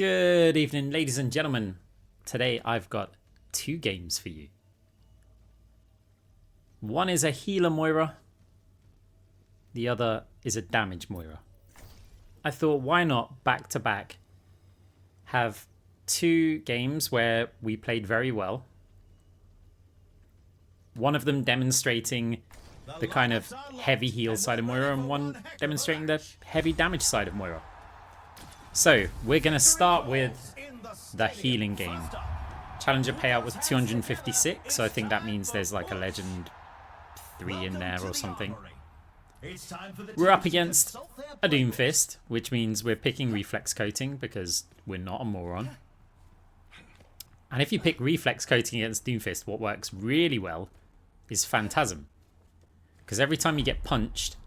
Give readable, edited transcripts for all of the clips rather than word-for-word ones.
Good evening, ladies and gentlemen. Today I've got two games for you. One is a healer Moira. The other is a damage Moira. I thought, why not back to back have two games where we played very well. One of them demonstrating the kind of heavy heal side of Moira and one demonstrating the heavy damage side of Moira. So we're going to start with the healing game. Challenger payout was 256, so I think that means there's like a legend 3 in there or something. We're up against a Doomfist, which means we're picking reflex coating because we're not a moron. And if you pick reflex coating against Doomfist, what works really well is Phantasm. Because every time you get punched,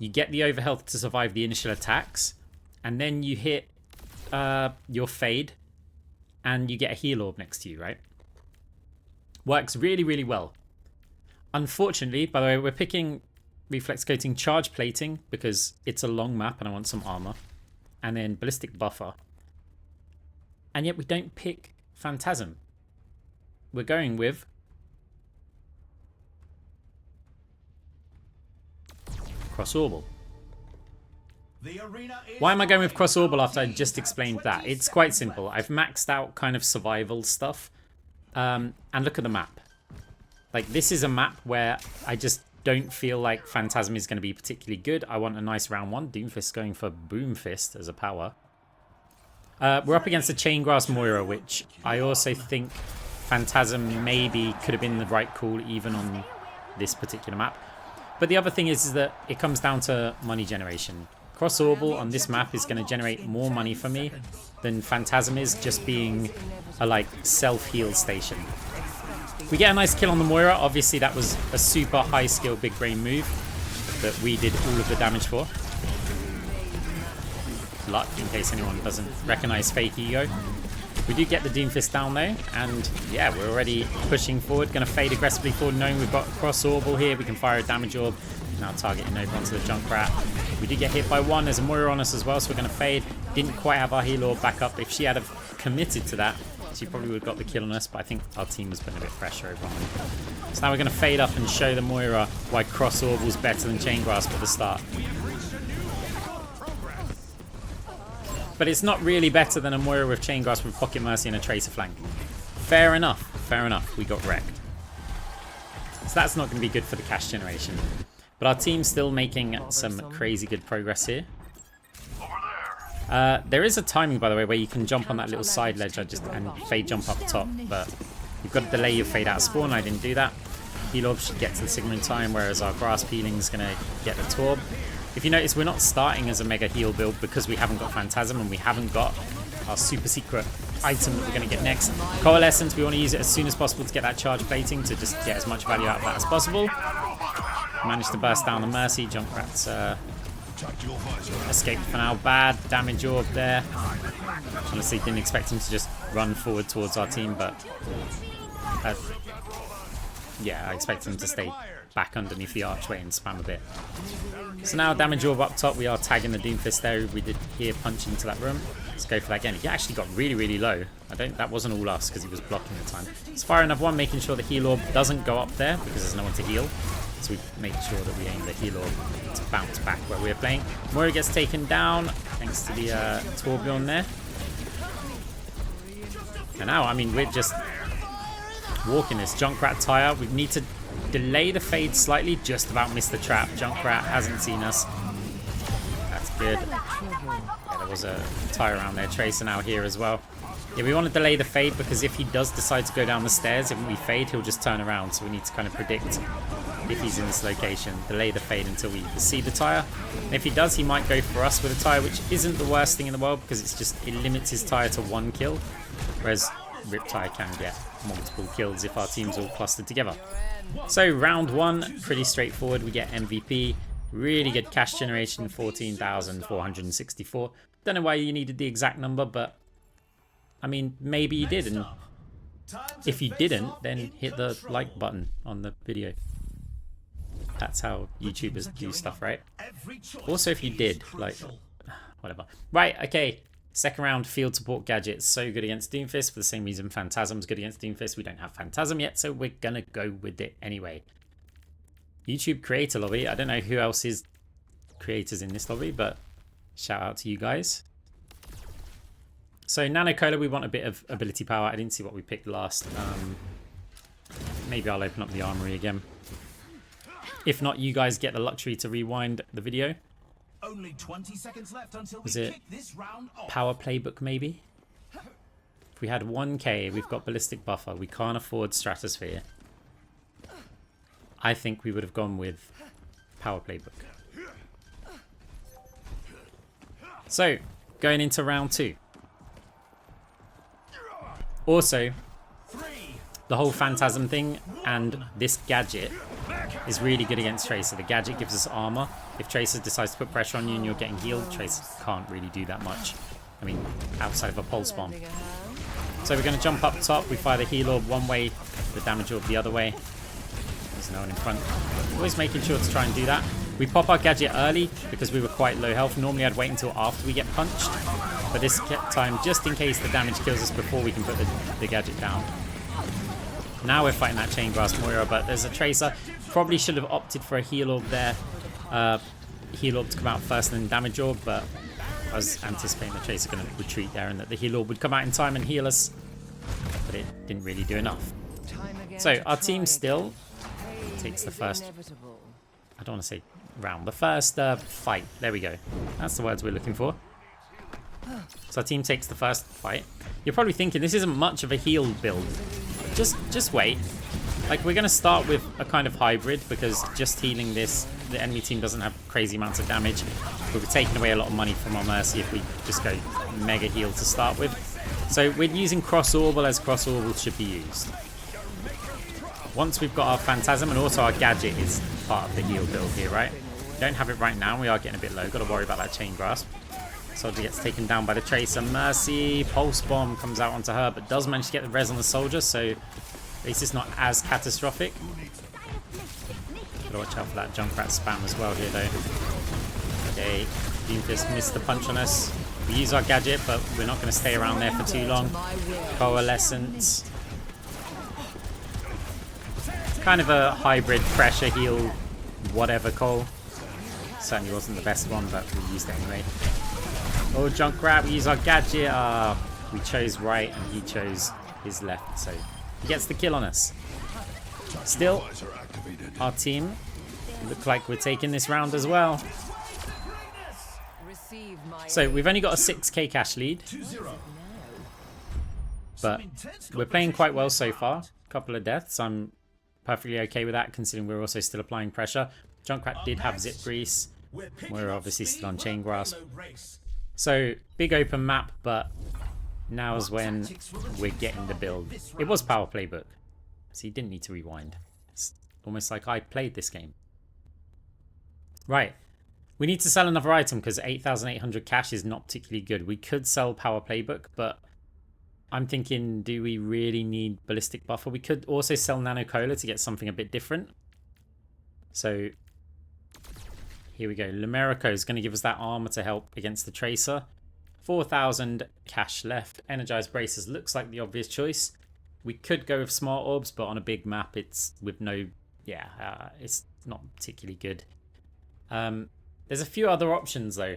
you get the overhealth to survive the initial attacks, and then you hit your fade, and you get a heal orb next to you, right? Works really, really well. Unfortunately, by the way, we're picking reflex coating charge plating because it's a long map and I want some armor. And then ballistic buffer. And yet we don't pick Phantasm. We're going with Cross Orbal. Why am I going with Cross Orbal after I just explained that? It's quite simple. I've maxed out kind of survival stuff. And look at the map. Like, this is a map where I just don't feel like Phantasm is going to be particularly good. I want a nice round one. Doomfist going for Boomfist as a power. We're up against a Chaingrass Moira, which I also think Phantasm maybe could have been the right call even on this particular map. But the other thing is that it comes down to money generation. Cross Orbal on this map is going to generate more money for me than Phantasm is, just being a like self-heal station. We get a nice kill on the Moira. Obviously that was a super high skill big brain move that we did all of the damage for. Luck, in case anyone doesn't recognize fake ego. We do get the Doomfist down though, and yeah, we're already pushing forward. Going to fade aggressively forward, knowing we've got Cross Orbal here. We can fire a damage orb. Now targeting over onto the Junkrat. We did get hit by one. There's a Moira on us as well, so we're going to fade. Didn't quite have our heal orb back up. If she had have committed to that, she probably would have got the kill on us, but I think our team was putting a bit of pressure over on them. So now we're going to fade up and show the Moira why Cross Orbal's better than Chain Grasp at the start. But it's not really better than a Moira with Chain Grasp with Pocket Mercy and a Tracer Flank. Fair enough. Fair enough. We got wrecked. So that's not going to be good for the cash generation. But our team's still making some crazy good progress here. There is a timing, by the way, where you can jump on that little side ledge and fade jump up top. But you've got to delay your fade out of spawn. I didn't do that. Heal Orb should get to the Sigma in time, whereas our Grasp healing is going to get the Torb. If you notice, we're not starting as a mega heal build because we haven't got Phantasm and we haven't got our super secret item that we're going to get next. Coalescence, we want to use it as soon as possible to get that charge plating to just get as much value out of that as possible. Managed to burst down the Mercy. Junkrat's escaped for now. Bad damage orb there. Honestly, didn't expect him to just run forward towards our team, but yeah, I expect him to stay back underneath the archway and spam a bit. So now damage orb up top. We are tagging the Doomfist there. We did hear punch into that room. Let's go for that again. He actually got really, really low. That wasn't all us because he was blocking the time. Let's fire another one, making sure the heal orb doesn't go up there because there's no one to heal. So we make sure that we aim the heal orb to bounce back where we're playing. Moira gets taken down thanks to the Torbjorn there. And now, I mean, we're just walking this Junkrat tire. We need to delay the fade slightly, just about missed the trap. Junkrat hasn't seen us. That's good. Yeah, there was a tire around there. Tracer now here as well. Yeah, we want to delay the fade because if he does decide to go down the stairs, if we fade, he'll just turn around. So we need to kind of predict if he's in this location. Delay the fade until we see the tire. And if he does, he might go for us with a tire, which isn't the worst thing in the world because it limits his tire to 1 kill. Whereas Riptire can get multiple kills if our team's all clustered together. So round 1, pretty straightforward. We get MVP. Really good cash generation, 14,464. Don't know why you needed the exact number, but I mean, maybe you did. And if you didn't, then hit the like button on the video. That's how YouTubers do stuff, right? Also, if you did, like, whatever. Right, okay. Second round, field support gadget. So good against Doomfist for the same reason Phantasm's good against Doomfist. We don't have Phantasm yet, so we're going to go with it anyway. YouTube creator lobby. I don't know who else is creators in this lobby, but shout out to you guys. So Nano Cola, we want a bit of ability power. I didn't see what we picked last. Maybe I'll open up the armory again. If not, you guys get the luxury to rewind the video. Only 20 seconds left until Was we it kick this round off. Power Playbook maybe? If we had 1k, we've got Ballistic Buffer. We can't afford Stratosphere. I think we would have gone with Power Playbook. So, going into round 2. Also, the whole Phantasm thing and this gadget is really good against Tracer. The gadget gives us armor. If Tracer decides to put pressure on you and you're getting healed, Tracer can't really do that much. I mean, outside of a pulse bomb. So we're going to jump up top. We fire the heal orb one way, the damage orb the other way. There's no one in front. Always making sure to try and do that. We pop our gadget early because we were quite low health. Normally I'd wait until after we get punched. But this time, just in case the damage kills us before we can put the gadget down. Now we're fighting that Chain Grasp Moira, but there's a Tracer. Probably should have opted for a heal orb there. Heal orb to come out first and then damage orb, but I was anticipating the Tracer going to retreat there and that the heal orb would come out in time and heal us. But it didn't really do enough. So our team still takes the first, I don't want to say round, the first fight. There we go. That's the words we're looking for. So our team takes the first fight. You're probably thinking this isn't much of a heal build. Just wait. Like, we're going to start with a kind of hybrid because just healing this, the enemy team doesn't have crazy amounts of damage. We'll be taking away a lot of money from our Mercy if we just go mega heal to start with. So we're using Cross Orbal as Cross Orbal should be used. Once we've got our Phantasm, and also our gadget is part of the heal build here, right? We don't have it right now. We are getting a bit low. Got to worry about that Chain Grasp. Soldier gets taken down by the Tracer. Mercy, Pulse Bomb comes out onto her, but does manage to get the res on the Soldier, so at least it's not as catastrophic. Gotta watch out for that Junkrat spam as well here, though. Okay, Doomfist missed the punch on us. We use our gadget, but we're not going to stay around there for too long. Coalescence. Kind of a hybrid pressure heal, whatever call. Certainly wasn't the best one, but we used it anyway. Oh, Junkrat, we use our gadget. We chose right and he chose his left, so he gets the kill on us. Still, our team look like we're taking this round as well. So we've only got a 6k cash lead, but we're playing quite well so far. A couple of deaths. I'm perfectly okay with that, considering we're also still applying pressure. Junkrat did have Zip Grease. We're obviously still on Chain Grasp. So, big open map, but now is when we're getting the build. It was Power Playbook, so you didn't need to rewind. It's almost like I played this game. Right. We need to sell another item because 8,800 cash is not particularly good. We could sell Power Playbook, but I'm thinking, do we really need Ballistic Buffer? We could also sell Nano Cola to get something a bit different. So here we go. Lumerico is going to give us that armor to help against the Tracer. 4,000 cash left. Energized Braces looks like the obvious choice. We could go with Smart Orbs, but on a big map, it's with no... Yeah, it's not particularly good. There's a few other options, though.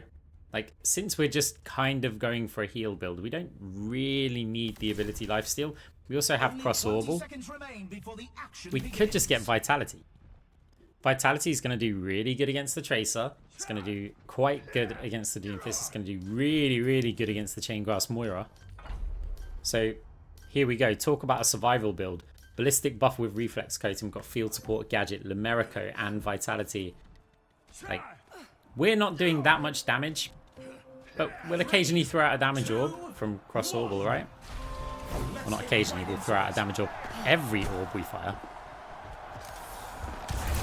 Like, since we're just kind of going for a heal build, we don't really need the ability Lifesteal. We also have Cross Orbal. We could just get Vitality. Vitality is going to do really good against the Tracer. It's going to do quite good against the Doomfist. It's going to do really, really good against the Chain Grasp Moira. So, here we go. Talk about a survival build. Ballistic Buffer with Reflex Coating. We've got Field Support, Gadget, Lumerico, and Vitality. Like, we're not doing that much damage, but we'll occasionally throw out a damage orb from Cross Orbal, right? Well, not occasionally, we'll throw out a damage orb every orb we fire.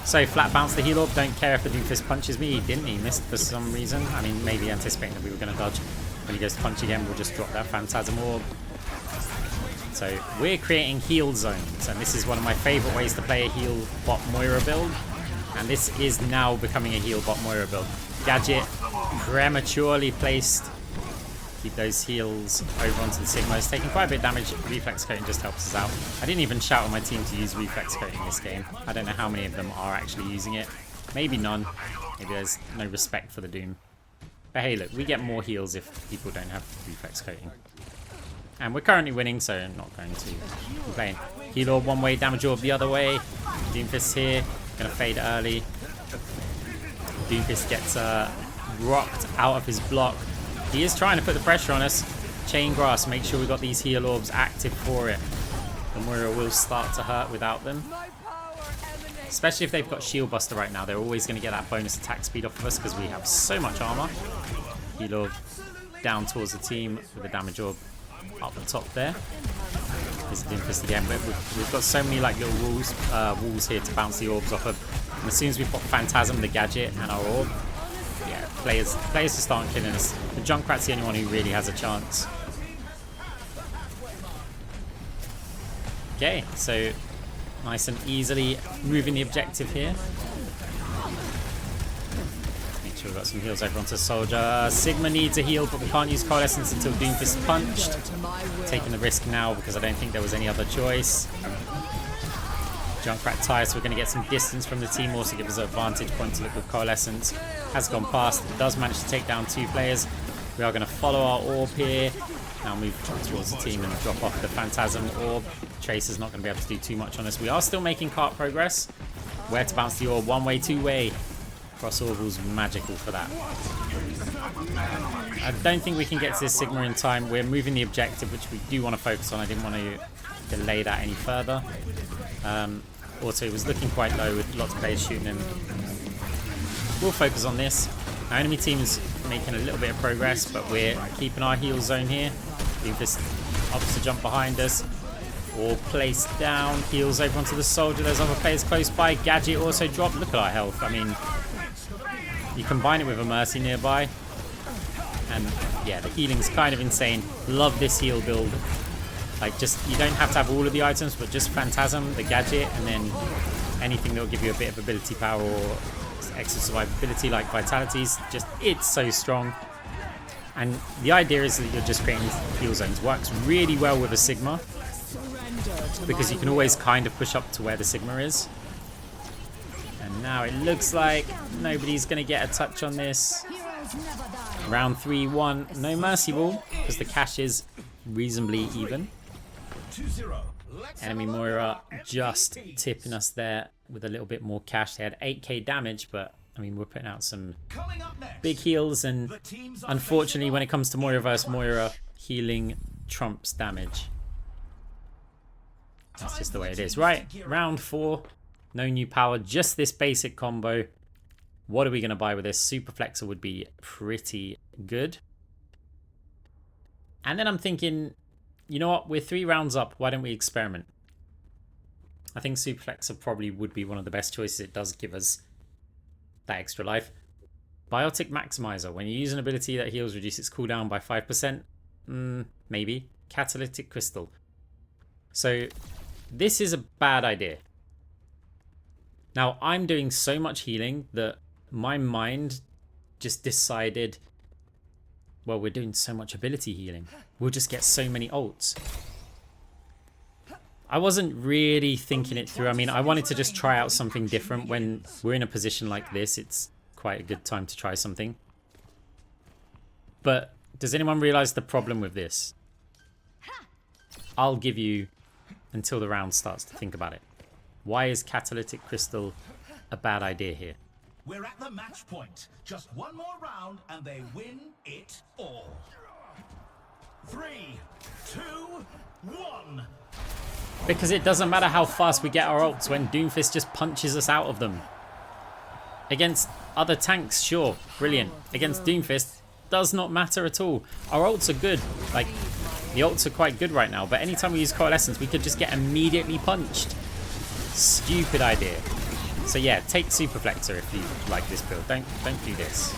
So, flat bounce the heal orb. Don't care if the Doomfist punches me. He didn't. He missed for some reason. I mean, maybe anticipating that we were going to dodge. When he goes to punch again, we'll just drop that Phantasm orb. So, we're creating heal zones, and this is one of my favourite ways to play a heal bot Moira build. And this is now becoming a heal bot Moira build. Gadget prematurely placed Keep those heals over onto the Sigma. It's taking quite a bit of damage. Reflex coating just helps us out. I didn't even shout on my team to use reflex coating this game. I don't know how many of them are actually using it. Maybe none. Maybe there's no respect for the Doom. But hey, look, we get more heals if people don't have reflex coating. And we're currently winning, so I'm not going to complain. Heal Orb one way, damage orb the other way. Doomfist here. Gonna fade early. Doomfist gets rocked out of his block. He is trying to put the pressure on us. Chain Grass, make sure we got these heal orbs active for it. The Moira will start to hurt without them. Especially if they've got Shield Buster right now. They're always going to get that bonus attack speed off of us because we have so much armor. Heal Orb down towards the team with the damage orb up the top there. There's the Doomfist again. But we've got so many like little walls here to bounce the orbs off of. And as soon as we pop Phantasm, the gadget, and our orb, yeah, players are starting killing us. The Junkrat's the only one who really has a chance. Okay, so nice and easily moving the objective here. Make sure we've got some heals over onto Soldier. Sigma needs a heal, but we can't use Coalescence until Doomfist punched. Taking the risk now because I don't think there was any other choice. Junkrat tired, so we're going to get some distance from the team. Also give us a vantage point to look with Coalescence. Has gone past. It does manage to take down 2 players. We are going to follow our orb here. Now move towards the team and drop off the Phantasm orb. Tracer's not going to be able to do too much on us. We are still making cart progress. Where to bounce the orb? One way, 2 way. Cross orbal's magical for that. I don't think we can get to this Sigma in time. We're moving the objective, which we do want to focus on. I didn't want to delay that any further. Also, it was looking quite low with lots of players shooting him. We'll focus on this. Our enemy team's making a little bit of progress, but we're keeping our heal zone here. Doomfist opts to jump behind us. All placed down. Heals over onto the Soldier. There's other players close by. Gadget also dropped. Look at our health. I mean, you combine it with a Mercy nearby. And yeah, the healing's kind of insane. Love this heal build. Like, just, you don't have to have all of the items, but just Phantasm, the gadget, and then anything that will give you a bit of ability power or extra survivability, like Vitality's. Just, it's so strong. And the idea is that you're just creating heal zones. Works really well with a Sigma, because you can always kind of push up to where the Sigma is. And now it looks like nobody's going to get a touch on this. Round 3-1. No Mercy Ball, because the cash is reasonably even. Enemy Moira just tipping us there with a little bit more cash. They had 8k damage, but I mean, we're putting out some big heals, and unfortunately when it comes to Moira versus Moira, healing trumps damage. That's just the way it is. Right, round 4. No new power, just this basic combo. What are we going to buy with this? Super Flexor would be pretty good. And then I'm thinking, you know what? We're 3 rounds up. Why don't we experiment? I think Super Flexor probably would be one of the best choices. It does give us that extra life. Biotic Maximizer. When you use an ability that heals, reduce its cooldown by 5%. Maybe. Catalytic Crystal. So this is a bad idea. Now, I'm doing so much healing that my mind just decided, well, we're doing so much ability healing. We'll just get so many ults. I wasn't really thinking it through. I mean, I wanted to just try out something different. When we're in a position like this, it's quite a good time to try something. But does anyone realize the problem with this? I'll give you until the round starts to think about it. Why is Catalytic Crystal a bad idea here? We're at the match point. Just one more round and they win it all. 3, 2, 1. Because it doesn't matter how fast we get our ults when Doomfist just punches us out of them. Against other tanks, sure, brilliant. Against Doomfist, does not matter at all. Our ults are good. Like, the ults are quite good right now, but anytime we use Coalescence, we could just get immediately punched. Stupid idea. So yeah, take Super Flexor if you like this build. Don't do this.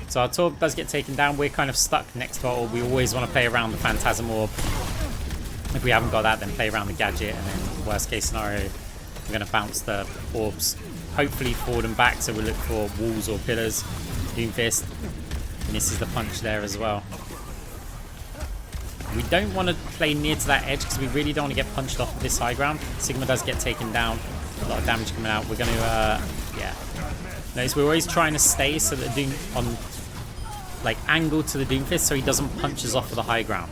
So our Torb does get taken down. We're kind of stuck next to our orb. We always want to play around the Phantasm Orb. If we haven't got that, then play around the gadget, and then worst case scenario, we're going to bounce the orbs, hopefully forward and back, so we'll look for walls or pillars. Doomfist misses the punch there as well. We don't want to play near to that edge because we really don't want to get punched off of this high ground. Sigma does get taken down. A lot of damage coming out. We're going to, yeah. Notice we're always trying to stay so that Doom on, like, angle to the Doomfist so he doesn't punch us off of the high ground.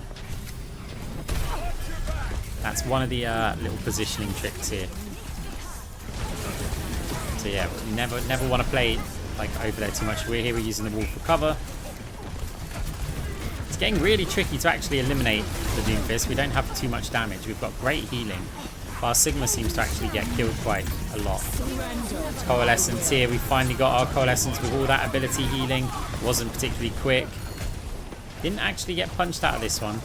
That's one of the little positioning tricks here. So yeah, we never want to play like over there too much. We're here, we're using the wall for cover. It's getting really tricky to actually eliminate the Doomfist. We don't have too much damage. We've got great healing. But our Sigma seems to actually get killed quite a lot. Coalescence here. We finally got our Coalescence with all that ability healing. Wasn't particularly quick. Didn't actually get punched out of this one.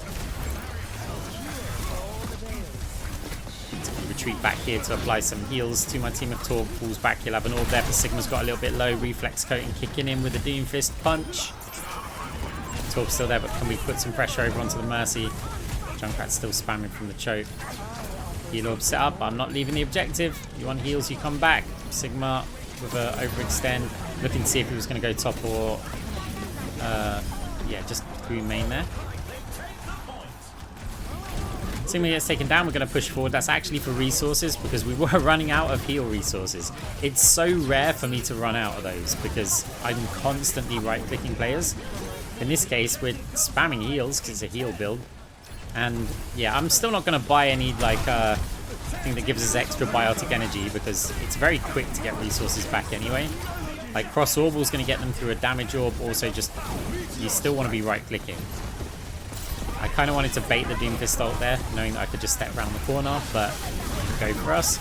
Retreat back here to apply some heals to my team. If Torb falls back, he'll have an orb there. But Sigma's got a little bit low. Reflex coating kicking in with the Doomfist punch. Torb's still there, but can we put some pressure over onto the Mercy? Junkrat's still spamming from the choke. Heal orb set up. I'm not leaving the objective. You want heals, you come back. Sigma with a overextend. Looking to see if he was going to go top or yeah, just through main there. Sigma gets taken down. We're going to push forward. That's actually for resources because we were running out of heal resources. It's so rare for me to run out of those because I'm constantly right-clicking players. In this case, we're spamming heals because it's a heal build. And yeah, I'm still not going to buy any like thing that gives us extra biotic energy because it's very quick to get resources back anyway. Like cross orb is going to get them through a damage orb. Also, just you still want to be right-clicking. I kind of wanted to bait the Doomfist ult there, knowing that I could just step around the corner, but go for us.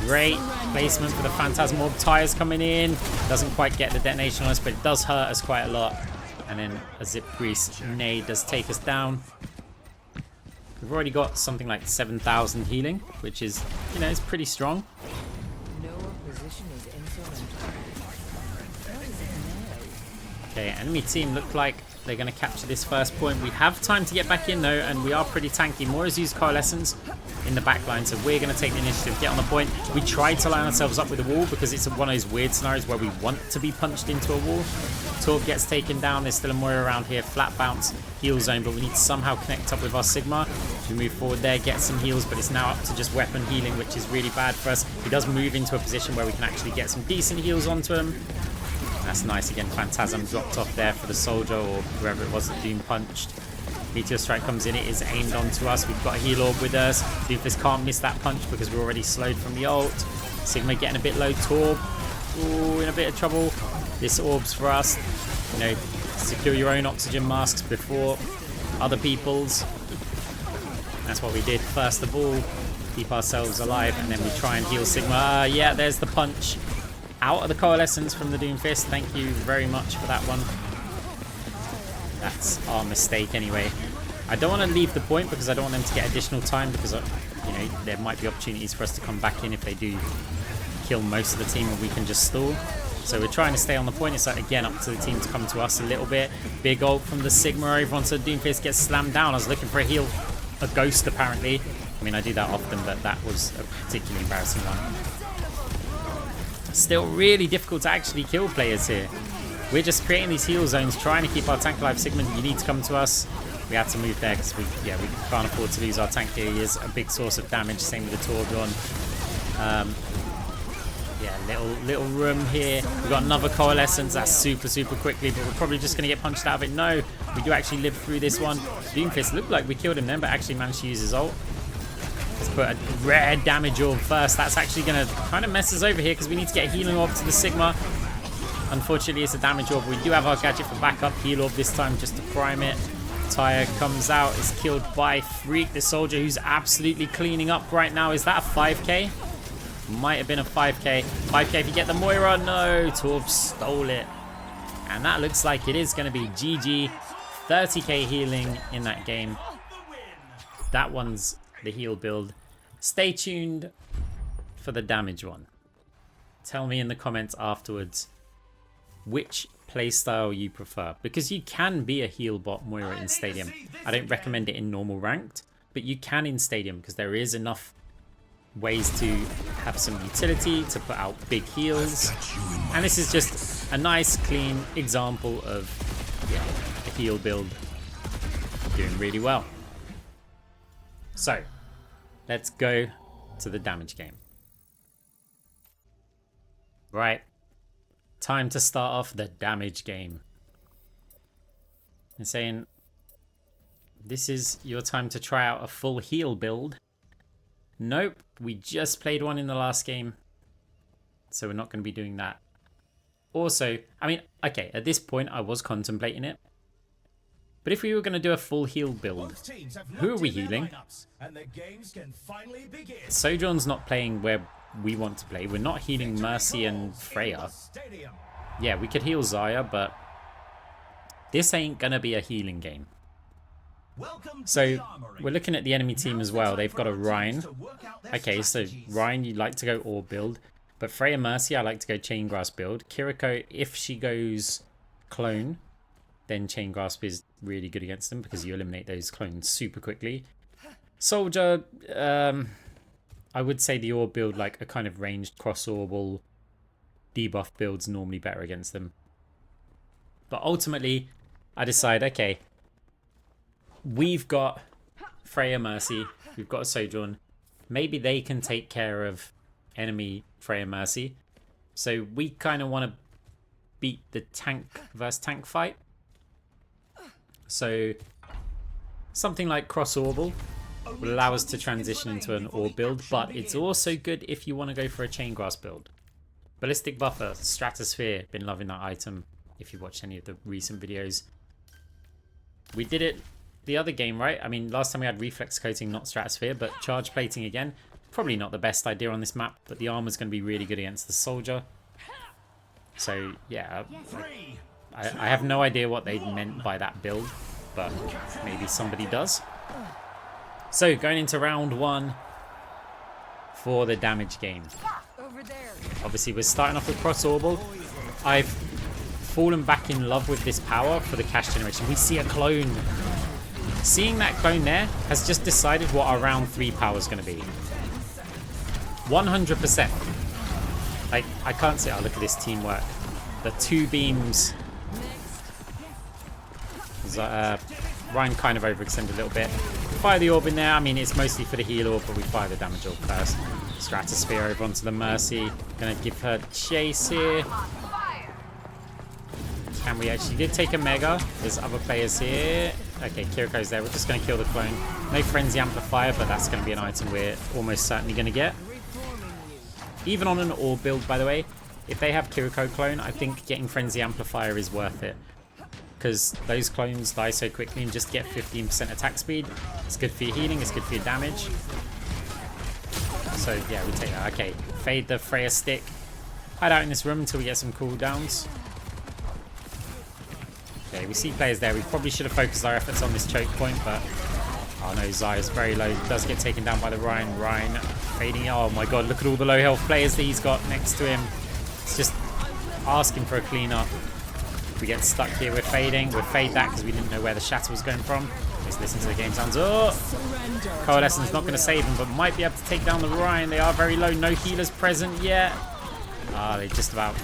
Great placement for the Phantasm Orb. Tires coming in. Doesn't quite get the detonation on us, but it does hurt us quite a lot. And then a Zip Grease nade does take us down. We've already got something like 7,000 healing, which is, you know, it's pretty strong. Okay, enemy team look like they're going to capture this first point. We have time to get back in though, and we are pretty tanky. Moira's used Coalescence in the back line, so we're going to take the initiative, get on the point. We tried to line ourselves up with a wall because it's one of those weird scenarios where we want to be punched into a wall. Torb gets taken down. There's still a Moira around here. Flat bounce, heal zone, but we need to somehow connect up with our Sigma. We move forward there, get some heals, but it's now up to just weapon healing, which is really bad for us. He does move into a position where we can actually get some decent heals onto him. That's nice. Again, Phantasm dropped off there for the soldier or whoever it was that Doom punched. Meteor Strike comes in. It is aimed onto us. We've got a heal orb with us. Doomfist can't miss that punch because we're already slowed from the ult. Sigma getting a bit low. Torb, ooh, in a bit of trouble. This orb's for us. You know, secure your own oxygen masks before other people's. That's what we did first of all. Keep ourselves alive, and then we try and heal Sigma. Yeah, there's the punch. Out of the Coalescence from the Doomfist. Thank you very much for that one. That's our mistake anyway. I don't want to leave the point because I don't want them to get additional time because, you know, there might be opportunities for us to come back in if they do kill most of the team and we can just stall. So we're trying to stay on the point. It's like, again, up to the team to come to us a little bit. Big ult from the Sigma over onto the Doomfist, gets slammed down. I was looking for a heal. A ghost, apparently. I mean, I do that often, but that was a particularly embarrassing one. Still really difficult to actually kill players here. We're just creating these heal zones, trying to keep our tank alive. Sigma, you need to come to us. We had to move there because we can't afford to lose our tank here. He is a big source of damage. Same with the Torbjorn. Yeah, little room here. We've got another Coalescence. That's super quickly, but we're probably just going to get punched out of it. No, we do actually live through this one. Doomfist looked like we killed him then, but actually managed to use his ult. Let's put a rare damage orb first. That's actually going to kind of mess us over here because we need to get a healing orb to the Sigma. Unfortunately, it's a damage orb. We do have our gadget for backup. Heal orb this time just to prime it. Tire comes out. Is killed by Freak, the soldier, who's absolutely cleaning up right now. Is that a 5k? Might have been a 5k. 5k if you get the Moira. No, Torb stole it. And that looks like it is going to be GG. 30k healing in that game. That one's the heal build. Stay tuned for the damage one. Tell me in the comments afterwards which playstyle you prefer, because you can be a heal bot Moira in Stadium. I don't recommend it in normal ranked, but you can in Stadium because there is enough ways to have some utility to put out big heals. And this is just a nice, clean example of a heal build doing really well. So, let's go to the damage game. Right, time to start off the damage game. I'm saying, this is your time to try out a full heal build. Nope, we just played one in the last game, so we're not going to be doing that. Also, I mean, okay, at this point I was contemplating it, but if we were going to do a full heal build, who are we healing? Sojourn's not playing where we want to play. We're not healing Mercy and Freya. Yeah, we could heal Xayah, but this ain't going to be a healing game. So, we're looking at the enemy team as well. They've got a Rein. Okay, so Rein, you like to go Orb build. But Freya Mercy, I like to go Chain Grasp build. Kiriko, if she goes Clone, then Chain Grasp is really good against them because you eliminate those clones super quickly. Soldier, I would say the Orb build, like a kind of ranged cross-orbal debuff build's normally better against them. But ultimately, I decide, okay, we've got Freya Mercy, we've got a Sojourn. Maybe they can take care of enemy Freya Mercy. So we kind of want to beat the tank versus tank fight. So something like cross-orbal will allow us to transition into an Orb build, but it's also good if you want to go for a Chain Grasp build. Ballistic Buffer, Stratosphere, been loving that item if you watched any of the recent videos. We did it the other game, right? I mean, last time we had Reflex Coating, not Stratosphere, but Charge Plating again. Probably not the best idea on this map, but the armor's going to be really good against the Soldier. So, yeah, I have no idea what they meant by that build, but maybe somebody does. So, going into round one for the damage game. Obviously, we're starting off with Cross-Orbal. I've fallen back in love with this power for the cash generation. We see a clone. Seeing that clone there has just decided what our round 3 power is going to be. 100%. Like, I can't say, oh, look at this teamwork. The 2 beams. Ryan kind of overextended a little bit. Fire the orb in there. I mean, it's mostly for the heal orb, but we fire the damage orb first. Stratosphere over onto the Mercy. Gonna give her chase here. Can we actually did take a Mega? There's other players here. Okay, Kiriko's there. We're just going to kill the clone. No Frenzy Amplifier, but that's going to be an item we're almost certainly going to get. Even on an Orb build, by the way, if they have Kiriko clone, I think getting Frenzy Amplifier is worth it. Because those clones die so quickly and just get 15% attack speed. It's good for your healing, it's good for your damage. So yeah, we take that. Okay, fade the Freya stick. Hide out in this room until we get some cooldowns. Okay, we see players there. We probably should have focused our efforts on this choke point, but oh no, Xayah's very low. Does get taken down by the Ryan. Ryan fading. Oh my god, look at all the low health players that he's got next to him. It's just asking for a clean up. We get stuck here. We're fading. We'll fade that because we didn't know where the shatter was going from. Let's listen to the game sounds. Oh! Coalescence not going to save them, but might be able to take down the Ryan. They are very low. No healers present yet. Ah, they just about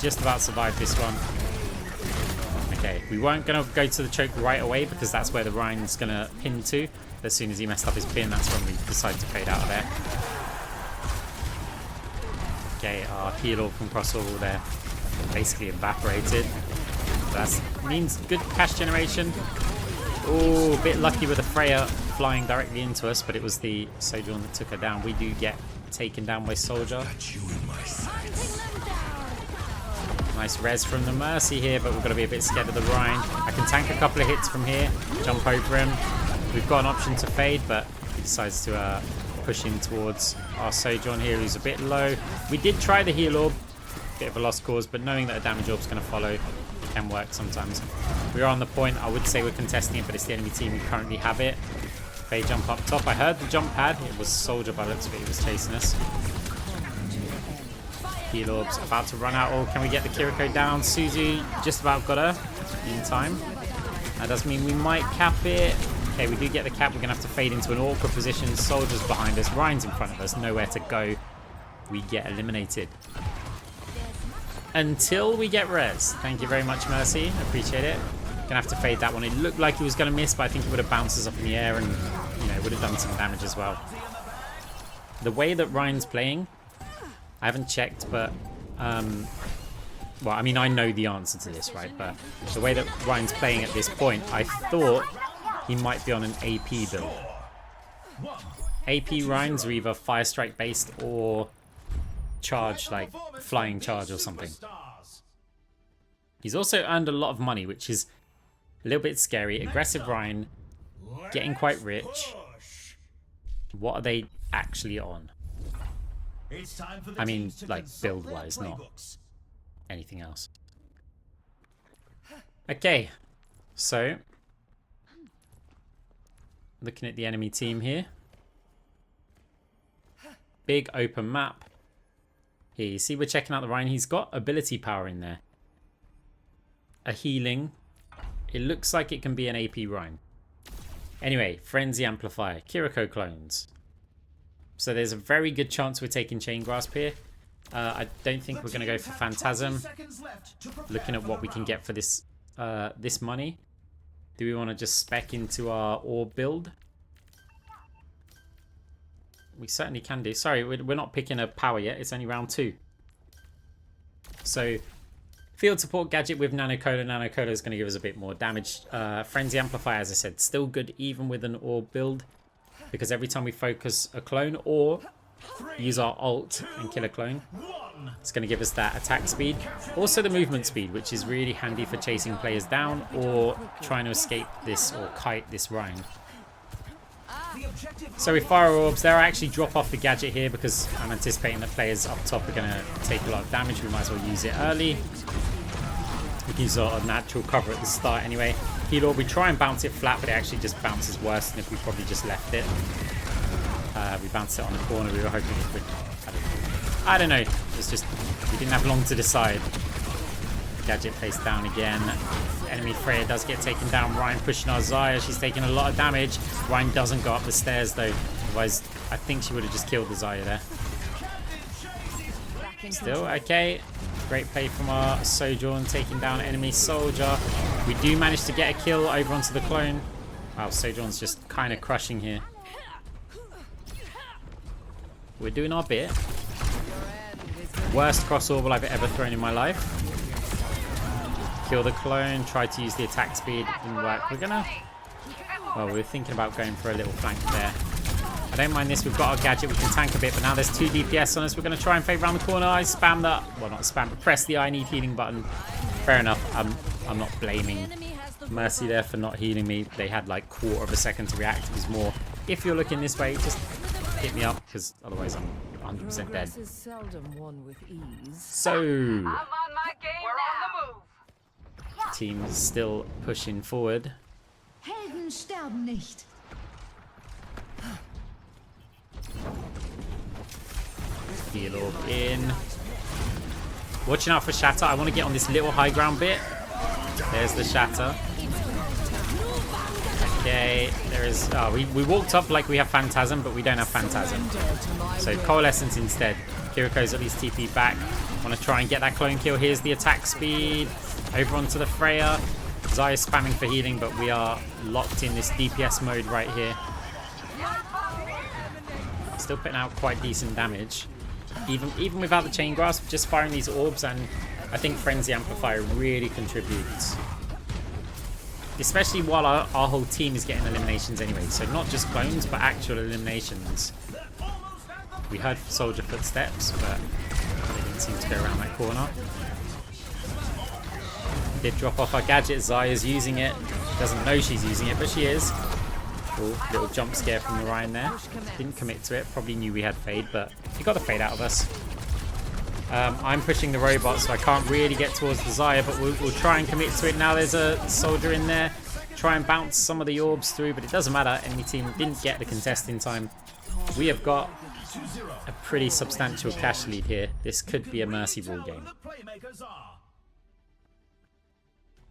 survived this one. Okay, we weren't going to go to the choke right away because that's where the Ryan's going to pin to. As soon as he messed up his pin, that's when we decided to fade out of there. Okay, our heal orb from Cross-Orbal there basically evaporated. That means good cash generation. Oh, a bit lucky with the Freya flying directly into us, but it was the Sojourn that took her down. We do get taken down by Soldier. Nice res from the Mercy here, but we've got to be a bit scared of the Ryan. I can tank a couple of hits from here, jump over him. We've got an option to fade, but he decides to push in towards our Sojourn here, who's a bit low. We did try the heal orb, bit of a lost cause, but knowing that a damage orb's going to follow, it can work sometimes. We are on the point. I would say we're contesting it, but it's the enemy team who currently have it. Fade jump up top. I heard the jump pad. It was Soldier by the looks of it. He was chasing us. Heal orb's about to run out. Oh, can we get the Kiriko down? Suzu just about got her in time. That does mean we might cap it. Okay, we do get the cap. We're going to have to fade into an awkward position. Soldier's behind us. Ryan's in front of us. Nowhere to go. We get eliminated. until we get res. Thank you very much, Mercy. Appreciate it. Gonna have to fade that one. It looked like he was gonna miss, but I think he would have bounced us up in the air and, you know, would have done some damage as well. The way that Ryan's playing, I haven't checked, but well, I mean, I know the answer to this, right? But the way that Ryan's playing at this point, I thought he might be on an AP build. AP Ryan's are either Fire Strike based or charge, like flying charge or something. He's also earned a lot of money, which is a little bit scary. Aggressive Ryan, getting quite rich. What are they actually on? I mean, like build-wise, not anything else. Okay, so looking at the enemy team here. Big open map. Here, you see we're checking out the Ryan. He's got ability power in there. A healing. It looks like it can be an AP Ryan. Anyway, Frenzy Amplifier. Kiriko clones. So there's a very good chance we're taking Chain Grasp here. I don't think we're going to go for Phantasm. Looking at what we can get for this this money. Do we want to just spec into our orb build? We certainly can do. Sorry, we're not picking a power yet. It's only round 2. So, field support gadget with Nano Cola. Nano Cola is going to give us a bit more damage. Frenzy Amplifier, as I said, still good even with an orb build. Because every time we focus a clone or use our ult and kill a clone, it's going to give us that attack speed. Also the movement speed, which is really handy for chasing players down or trying to escape this or kite this Ryan. So with fire orbs, they'll actually drop off the gadget here because I'm anticipating that players up top are going to take a lot of damage. We might as well use it early. We can use our natural cover at the start anyway. Heal orb, we try and bounce it flat, but it actually just bounces worse than if we probably just left it. We bounced it on the corner. We were hoping it would. I don't know. It's just we didn't have long to decide. Gadget face down again. Enemy Freya does get taken down. Ryan pushing our Xayah. She's taking a lot of damage. Ryan doesn't go up the stairs though. Otherwise, I think she would have just killed the Xayah there. Still okay. Great play from our Sojourn, taking down enemy soldier. We do manage to get a kill over onto the clone. Wow, Sojourn's just kind of crushing here. We're doing our bit. Worst cross orbital I've ever thrown in my life. Kill the clone, try to use the attack speed, didn't work. We're gonna... Well, we're thinking about going for a little flank there. I don't mind this, we've got our gadget, we can tank a bit, but now there's 2 DPS on us. We're going to try and fade around the corner. I spam that, well not spam, but press the I need healing button. Fair enough, I'm not blaming Mercy there for not healing me. They had like quarter of a second to react. It was more, if you're looking this way, just hit me up, because otherwise I'm 100% dead. So, team is still pushing forward. Helden sterben nicht. Heal orb in. Watching out for Shatter. I want to get on this little high ground bit. There's the Shatter. Okay, there is... Oh, we walked up like we have Phantasm, but we don't have Phantasm. So Coalescence instead. Kiriko's at least TP back. Want to try and get that clone kill. Here's the attack speed. Over onto the Freya. Xayah spamming for healing, but we are locked in this DPS mode right here. Still putting out quite decent damage. Even without the Chain Grasp, just firing these orbs, and I think Frenzy Amplifier really contributes. Especially while our whole team is getting eliminations anyway. So not just clones, but actual eliminations. We heard soldier footsteps, but they didn't seem to go around that corner. Did drop off our gadget. Xayah's using it. Doesn't know she's using it, but she is. Cool. Little jump scare from the Ryan there. Didn't commit to it. Probably knew we had fade, but he got the fade out of us. I'm pushing the robot, so I can't really get towards the Xayah, but we'll try and commit to it. Now there's a soldier in there. Try and bounce some of the orbs through, but it doesn't matter. Enemy team didn't get the contest in time. We have got a pretty substantial cash lead here. This could be a Mercy ball game.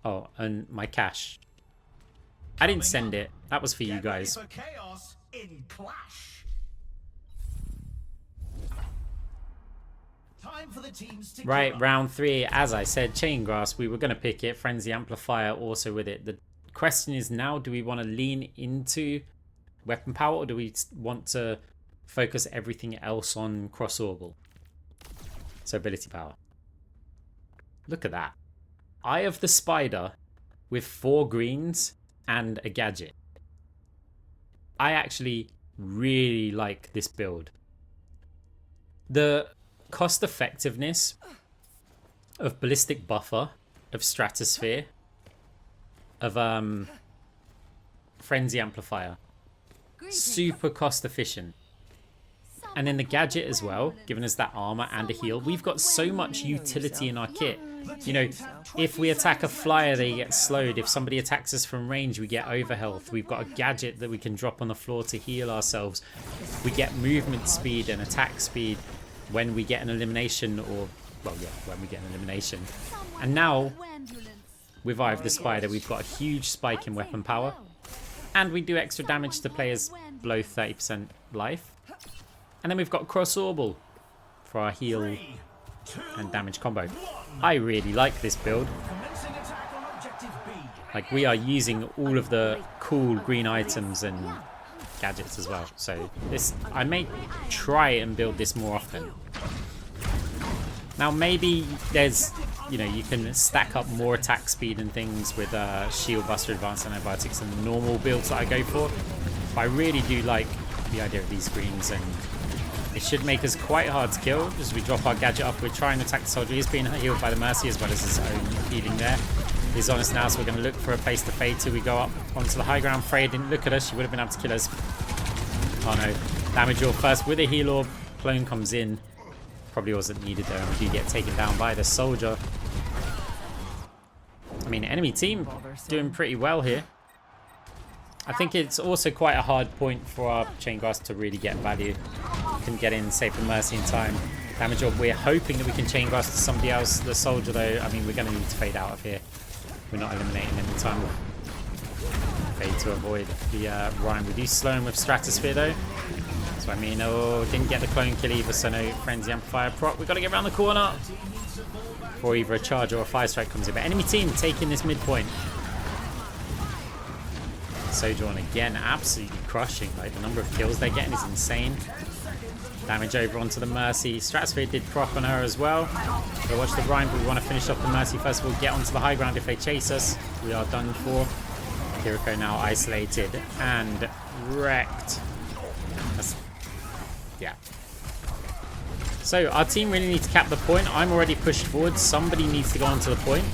Oh, and my cash. I didn't send it. That was for you guys. Time for the teams to Right, gear up. round 3. As I said, Chain Grasp, we were going to pick it. Frenzy Amplifier also with it. The question is now, do we want to lean into weapon power, or do we want to focus everything else on Cross Orbal? So ability power. Look at that. Eye of the Spider with 4 greens and a gadget. I actually really like this build. The cost effectiveness of Ballistic Buffer, of Stratosphere, of Frenzy Amplifier, super cost efficient. And then the gadget as well, giving us that armor and a heal. We've got so much utility in our kit. You know, if we attack a flyer, they get slowed. If somebody attacks us from range, we get overhealth. We've got a gadget that we can drop on the floor to heal ourselves. We get movement speed and attack speed when we get an elimination, or, well, yeah, when we get an elimination. And now, with Eye of the Spider, we've got a huge spike in weapon power. And we do extra damage to players below 30% life. And then we've got Cross Orbal for our heal and damage combo. I really like this build. Commencing attack on objective B. Like, we are using all of the cool green items and gadgets as well. So this, I may try and build this more often. Now maybe there's, you know, you can stack up more attack speed and things with Shield Buster, Advanced Antibiotics and the normal builds that I go for. But I really do like the idea of these greens, and it should make us quite hard to kill as we drop our gadget up. We're trying to attack the soldier. He's being healed by the Mercy as well as his own healing there. He's on us now, so we're going to look for a place to fade to. We go up onto the high ground. Freya didn't look at us. She would have been able to kill us. Oh no. Damage orb first with a heal orb. Clone comes in. Probably wasn't needed there, and we do get taken down by the soldier. I mean, enemy team doing pretty well here. I think it's also quite a hard point for our Chain Grasp to really get value. Couldn't get in, save the Mercy in time. Damage orb, we're hoping that we can Chain Grasp to somebody else. The soldier though, I mean, we're going to need to fade out of here. We're not eliminating any time. Fade to avoid the Ryan. We do slow him with Stratosphere though. So I mean, oh, didn't get the clone kill either, so no Frenzy Amplifier proc. We've got to get around the corner before either a charge or a fire strike comes in. But enemy team taking this midpoint. Sojourn again, absolutely crushing. Like, the number of kills they're getting is insane. Damage over onto the Mercy. Stratosphere did proc on her as well. So watch the Rhyme, but we want to finish off the Mercy first of all. Get onto the high ground if they chase us. We are done for. Kiriko now isolated and wrecked. Yeah. So our team really needs to cap the point. I'm already pushed forward. Somebody needs to go onto the point.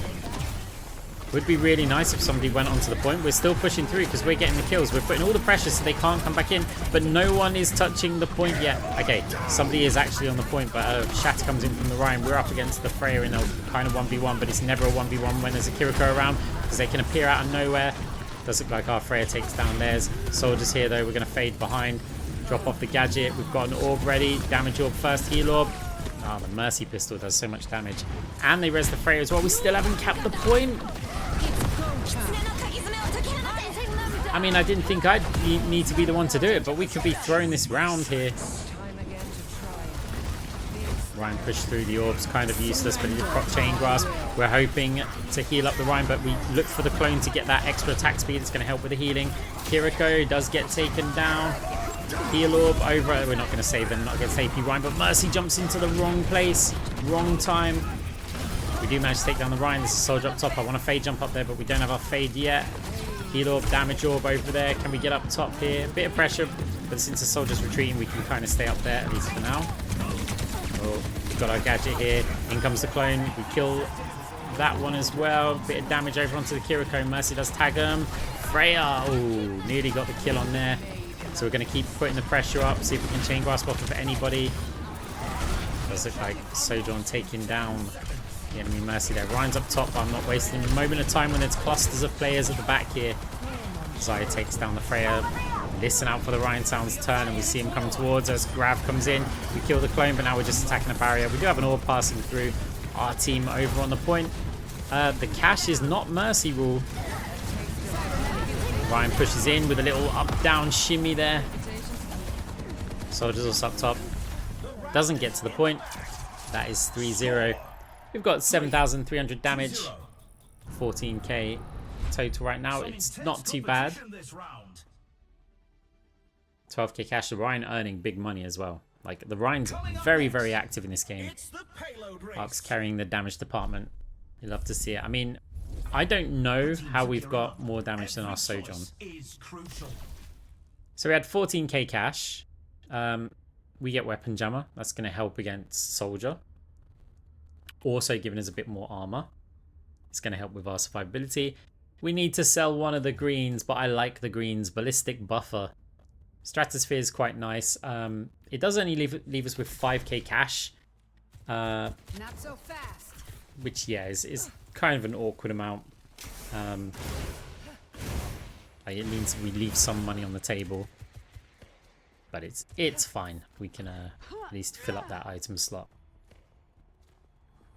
Would be really nice if somebody went onto the point. We're still pushing through because we're getting the kills. We're putting all the pressure so they can't come back in. But no one is touching the point yet. Okay, somebody is actually on the point, but Shatter comes in from the Ryan. We're up against the Freya in a kind of 1v1, but it's never a 1v1 when there's a Kiriko around because they can appear out of nowhere. Does look like our Freya takes down theirs. Soldiers here though, we're going to fade behind. Drop off the gadget. We've got an orb ready. Damage orb first, heal orb. Ah, the Mercy pistol does so much damage. And they res the Freya as well. We still haven't capped the point. I mean, I didn't think I'd need to be the one to do it, but we could be throwing this round here. Ryan pushed through the orbs, kind of useless, but he did proc Chain Grasp. We're hoping to heal up the Ryan, but we look for the clone to get that extra attack speed. It's going to help with the healing. Kiriko does get taken down. Heal orb over. We're not going to save them, not against AP Ryan, but Mercy jumps into the wrong place, wrong time. We do manage to take down the Ryan. There's a soldier up top. I want a fade jump up there, but we don't have our fade yet. Heal orb, damage orb over there. Can we get up top here? Bit of pressure, but since the soldier's retreating, we can kind of stay up there, at least for now. Oh, we've got our gadget here. In comes the clone. We kill that one as well. Bit of damage over onto the Kiriko. Mercy does tag him. Freya, oh, nearly got the kill on there. So we're going to keep putting the pressure up, see if we can Chain Grasp off of anybody. Does look like Sojourn taking down the enemy Mercy there. Ryan's up top, but I'm not wasting a moment of time when there's clusters of players at the back here. Zaya takes down the Freya. Listen out for the Ryan Sound's turn, and we see him coming towards us. Grav comes in. We kill the clone, but now we're just attacking the barrier. We do have an orb passing through our team over on the point. The cash is not Mercy rule. Ryan pushes in with a little up-down shimmy there. Soldiers also up top. Doesn't get to the point. That is 3-0. We've got 7,300 damage. 14k total right now. It's not too bad. 12k cash. The Ryan earning big money as well. Like, the Ryan's very, very active in this game. Ark's carrying the damage department. You love to see it. I mean, I don't know how we've got more damage than our Sojourn. So we had 14k cash. We get Weapon Jammer. That's going to help against Soldier. Also giving us a bit more armor. It's going to help with our survivability. We need to sell one of the greens, but I like the greens. Ballistic Buffer. Stratosphere is quite nice. It does only leave us with 5k cash. Not so fast. Which, yeah, is kind of an awkward amount. It means we leave some money on the table. But it's fine. We can at least fill up that item slot.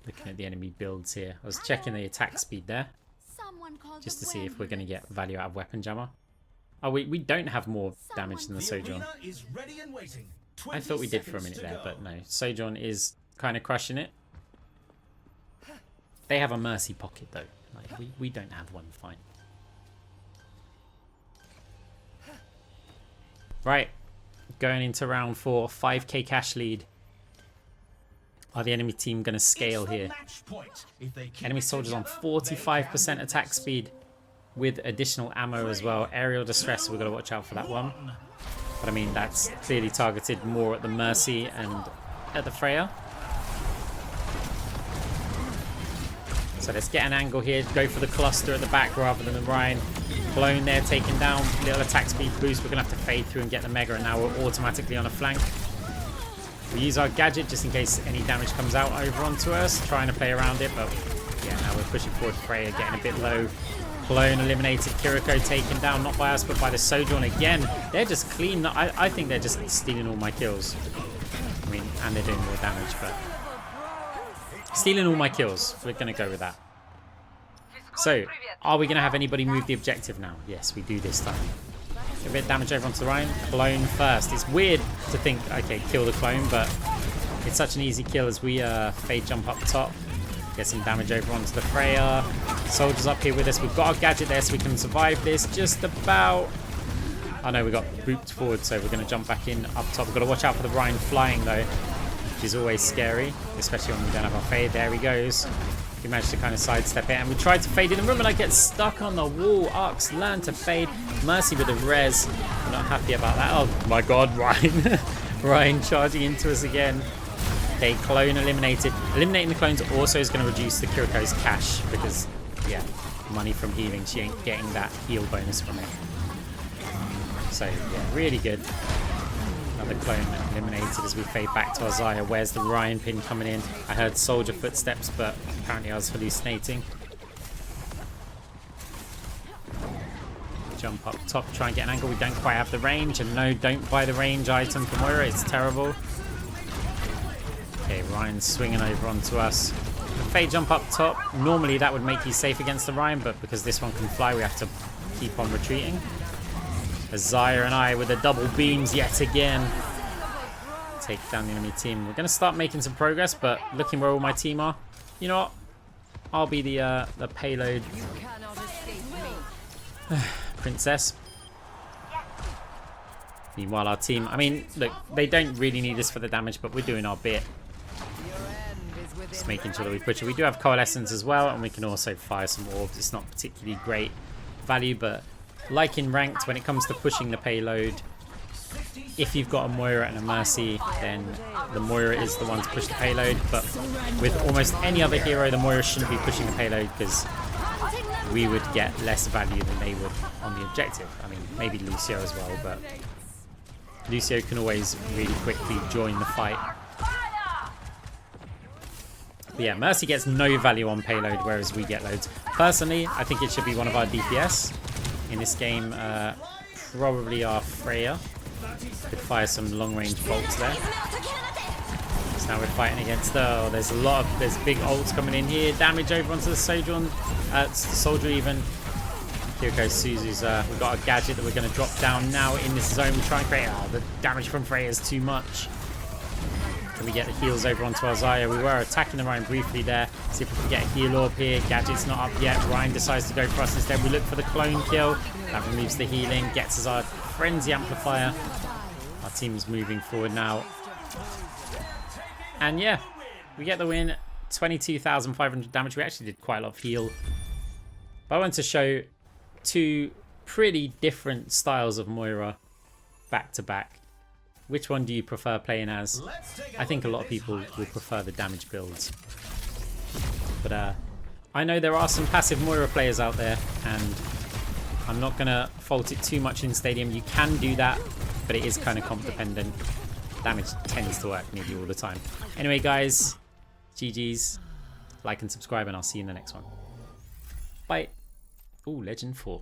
Looking at the enemy builds here. I was checking the attack speed there. Just to see if we're going to get value out of Weapon Jammer. Oh, we don't have more damage than the Sojourn. I thought we did for a minute there, but no. Sojourn is kind of crushing it. They have a Mercy pocket though. Like, we don't have one, fine. Right. Going into round 4. 5k cash lead. Are the enemy team going to scale here? Enemy soldiers on 45% attack speed with additional ammo as well. Aerial distress, we've got to watch out for that one. But I mean, that's clearly targeted more at the Mercy and at the Freya. So let's get an angle here. Go for the cluster at the back rather than the Ryan. Clone there, taken down. Little attack speed boost. We're going to have to fade through and get the Mega, and now we're automatically on a flank. We use our gadget just in case any damage comes out over onto us. Trying to play around it, but yeah, now we're pushing forward. Freya getting a bit low. Clone eliminated. Kiriko taken down, not by us, but by the Sojourn again. They're just clean. I think they're just stealing all my kills. I mean, and they're doing more damage, but stealing all my kills. We're going to go with that. So, are we going to have anybody move the objective now? Yes, we do this time. A bit of damage over onto the Ryan. Clone first. It's weird to think, okay, kill the clone, but it's such an easy kill as we fade jump up top. Get some damage over onto the Freya. Soldiers up here with us. We've got our gadget there so we can survive this just about. Oh no, we got booped forward, so we're going to jump back in up top. We've got to watch out for the Ryan flying though, which is always scary, especially when we don't have our fade. There he goes. We managed to kind of sidestep it, and we tried to fade in the room, and I get stuck on the wall. Ark's learned to fade. Mercy with the res. I'm not happy about that. Oh my god, Ryan. Ryan charging into us again. Okay, clone eliminated. Eliminating the clones also is going to reduce the Kiriko's cash, because, yeah, money from healing. She ain't getting that heal bonus from it. So, yeah, really good. Another clone eliminated as we fade back to Isaiah. Where's the Ryan pin coming in? I heard soldier footsteps, but apparently I was hallucinating. Jump up top, try and get an angle. We don't quite have the range, and no, don't buy the range item from Moira. It's terrible. Okay, Ryan's swinging over onto us. The fade jump up top. Normally that would make you safe against the Ryan, but because this one can fly, we have to keep on retreating. Isaiah and I with the double beams yet again. Take down the enemy team. We're going to start making some progress, but looking where all my team are, you know what? I'll be the payload princess. Meanwhile, our team, I mean, look, they don't really need us for the damage, but we're doing our bit. Just making sure that we push it. We do have coalescence as well, and we can also fire some orbs. It's not particularly great value, but like in ranked, when it comes to pushing the payload, if you've got a Moira and a Mercy, then the Moira is the one to push the payload. But with almost any other hero, the Moira shouldn't be pushing the payload, because we would get less value than they would on the objective. I mean, maybe Lucio as well, but Lucio can always really quickly join the fight. But yeah, Mercy gets no value on payload, whereas we get loads. Personally, I think it should be one of our DPS. In this game, probably our Freya. Could fire some long-range bolts there. So now we're fighting against there's big ults coming in here. Damage over onto the Sojourn, soldier even. Kiriko Suzu's, we've got a gadget that we're going to drop down now in this zone. We try and create, the damage from Freya is too much. Can we get the heals over onto our Zarya? We were attacking the Ryan briefly there. See if we can get a heal orb here. Gadget's not up yet. Ryan decides to go for us instead. We look for the clone kill. That removes the healing. Gets us our frenzy amplifier. Our team's moving forward now. And yeah, we get the win. 22,500 damage. We actually did quite a lot of heal. But I want to show two pretty different styles of Moira back to back. Which one do you prefer playing as? I think a lot of people will prefer the damage builds. But I know there are some passive Moira players out there, and I'm not going to fault it too much in Stadium. You can do that, but it is kind of comp dependent. Damage tends to work nearly all the time. Anyway, guys, GG's. Like and subscribe, and I'll see you in the next one. Bye. Ooh, Legend 4.